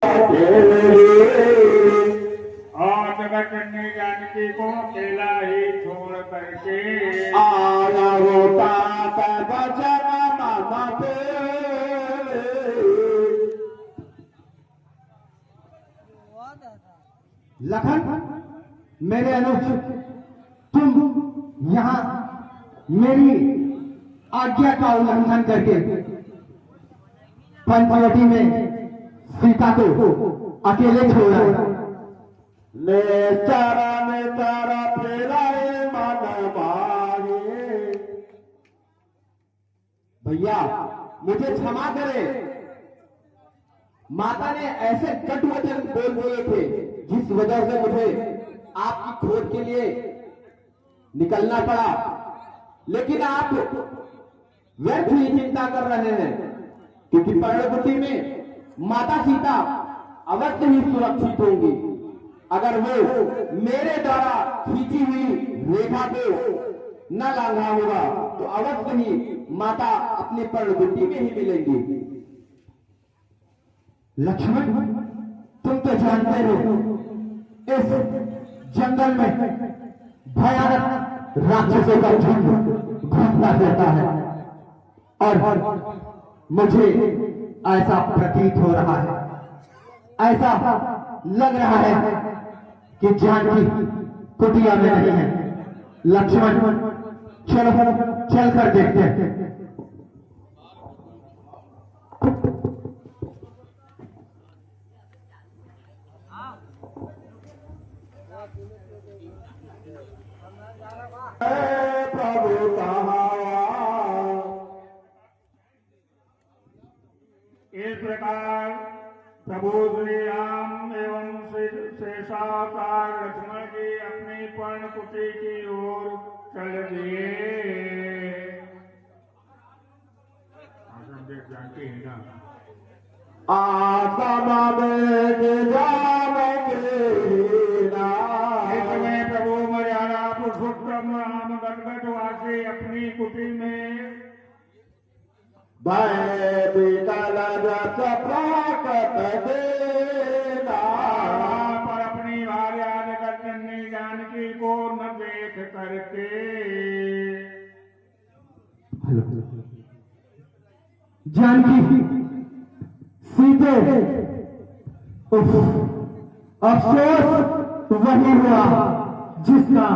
और जगत जननी जानकी को अकेला ही छोड़ करके आया होता बचन मन पे। लखन, मेरे अनुज, तुम यहाँ मेरी आज्ञा का उल्लंघन करके पंचवटी में सीता को अकेले छोड़ा। नेचारा फेराए मन मारे। भैया मुझे क्षमा करे, माता ने ऐसे कटु वचन बोल दिए थे जिस वजह से मुझे आपकी खोज के लिए निकलना पड़ा। लेकिन आप व्यर्थ ही चिंता कर रहे हैं, क्योंकि पर्णकुटी में माता सीता अवश्य ही सुरक्षित होंगी। अगर वो मेरे द्वारा खींची हुई रेखा को न लांघा होगा तो अवश्य ही माता अपने पर्णकुटी में ही मिलेंगी। लक्ष्मण, तुम तो जानते हो इस जंगल में भयानक राक्षसों का झुंड घूमता रहता है और मुझे ऐसा प्रतीत हो रहा है, ऐसा लग रहा है कि जानकी कुटिया में नहीं है। लक्ष्मण, चलो चल कर देखते हैं। प्रभु इस प्रकार प्रभु श्री राम एवं शेषावतार लक्ष्मण जी अपनी पर्णकुटी की ओर चल दिए। जानते हैं ना, प्रभु मर्यादा पुरुषोत्तम राम गदगदवासी अपनी कुटी में पर अपनी भार्या जगत जननी जानकी को न देख करके जानकी सीते, अफसोस वही हुआ जिसका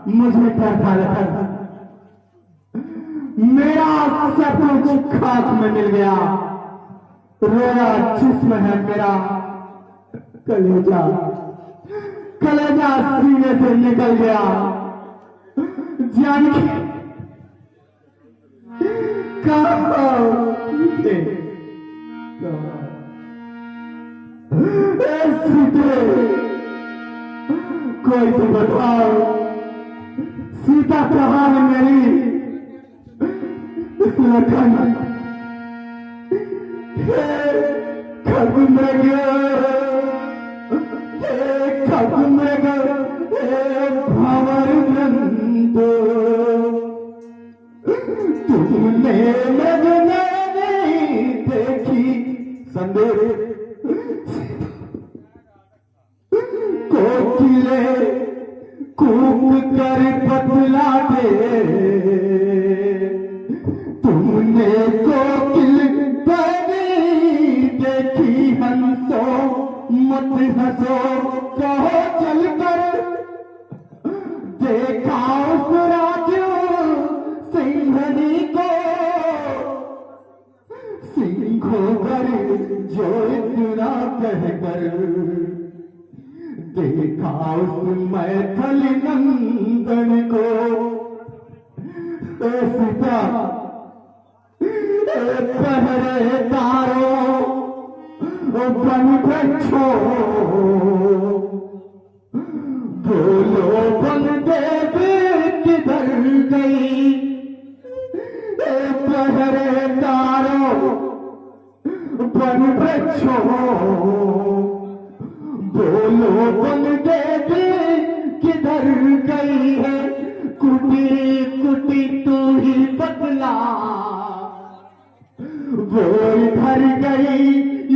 मुझे डर था। मेरा सब कुछ खाक में मिल गया, रोया जिस्म है मेरा, कलेजा कलेजा सीने से निकल गया। जानकी सीते, कोई तो बताओ, सीता कहाँ है मेरी? लखन, खगमृग, खगमृग, भंवर नंद, तुमने नहीं देखी संदेह कोकिले कूक कर बतलाते। तुमने कोकिल बनी देखी हंसो मत हंसो, कहो चलकर देखा उस राजू सिंहनी को, सिंहो कर जो इतना कहकर देखा उस मैथिली नंदन को। सीता पहरेदारों बन बच्चो, बोलो बन देवी किधर गई? पहरेदारों बन बच्चो, बोलो बन देवी किधर गई है? कुटी कुटी तू ही बदला, वो इधर गई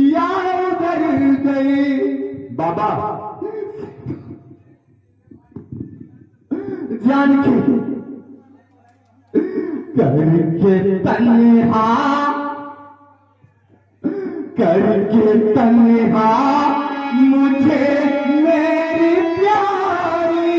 या उधर गई बाबा जानकी करके तन्हा मुझे मेरी प्यारी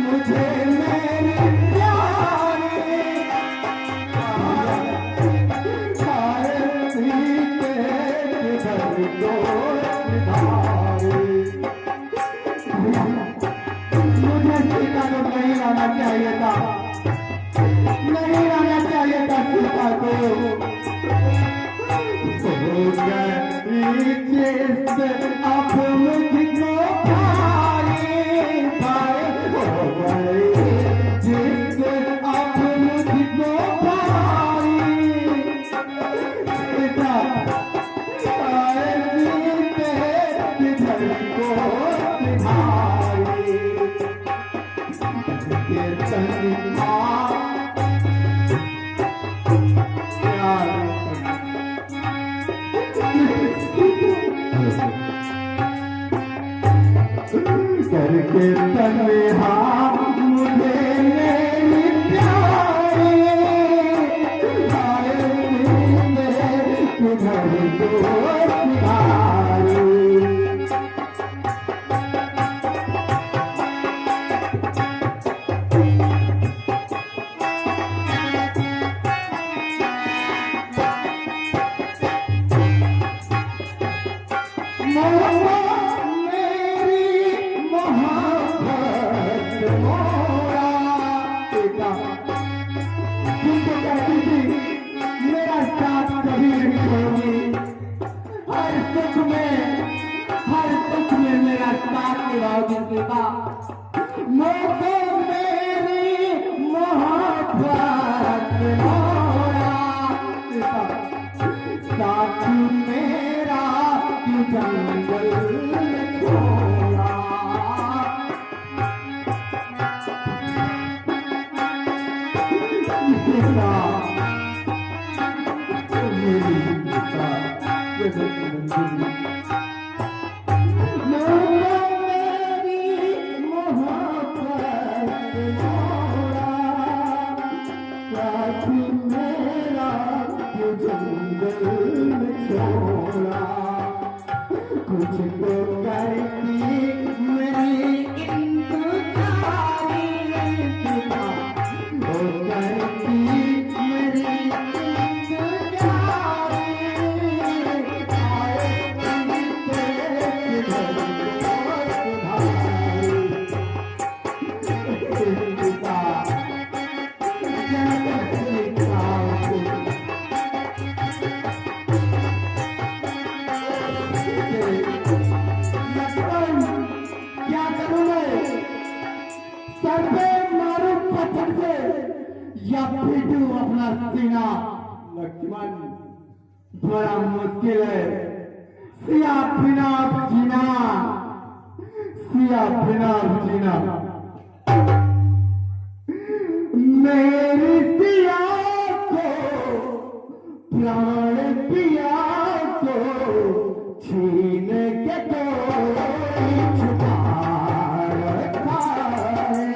मुझे मेरी मुझे सीता को नहीं लाना चाहिए था, नहीं लाना चाहिए था सीता को। अब मुझको जिससे अब मुझको करके तन्हा मुझे मेरी प्यारी बड़ा मुश्किल है सिया बिना जीना, सिया बिना जीना। मेरी सिया को प्राण पिया को छीन के कोई छुपा रखा है।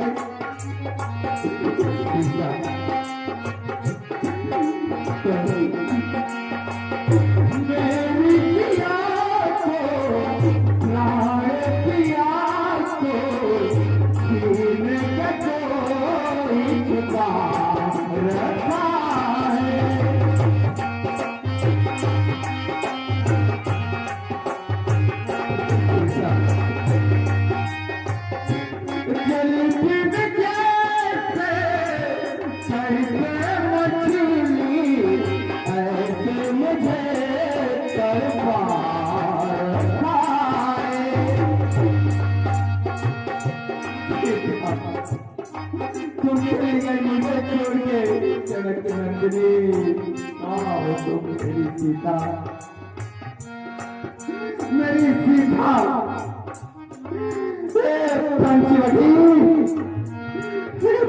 मेरी सीता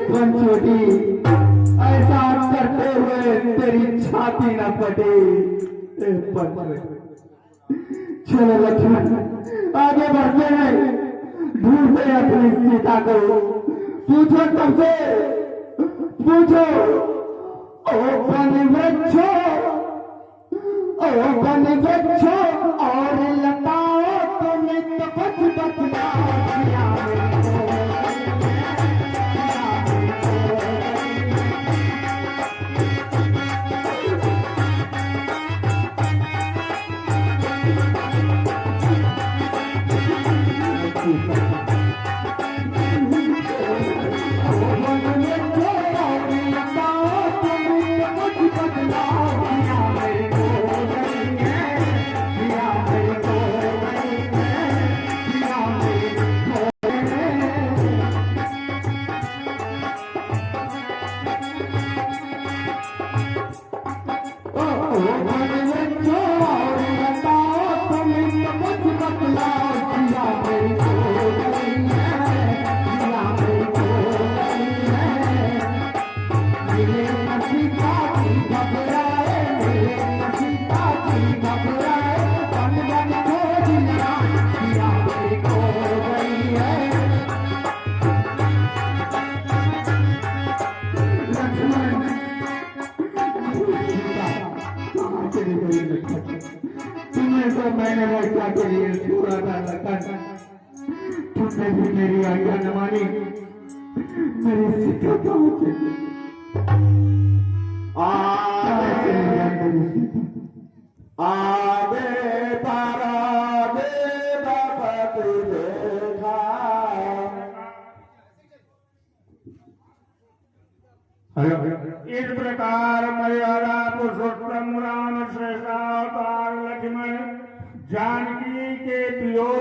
पंचवटी, ऐसा करते हुए तेरी छाती न फटे। चलो लक्ष्मण, आगे बढ़ते हैं, ढूंढते हैं अपनी सीता को। पूछो सबसे, पूछो ओ वन वृक्षो, ओ वन वृक्षो और लताओ, तुम्हें तो कुछ बतलाओ। तुम्हें तो मैंने रक्षा के लिए छोड़ा था लखन, तुमने भी मेरी आज्ञा न मानी। मेरी सीता कहाँ चली? आगे पारागे बापत देखा। इस प्रकार मर्यादा पुरुषोत्तम राम श्रेष्ठ अवतार लक्ष्मण जानकी के वियोग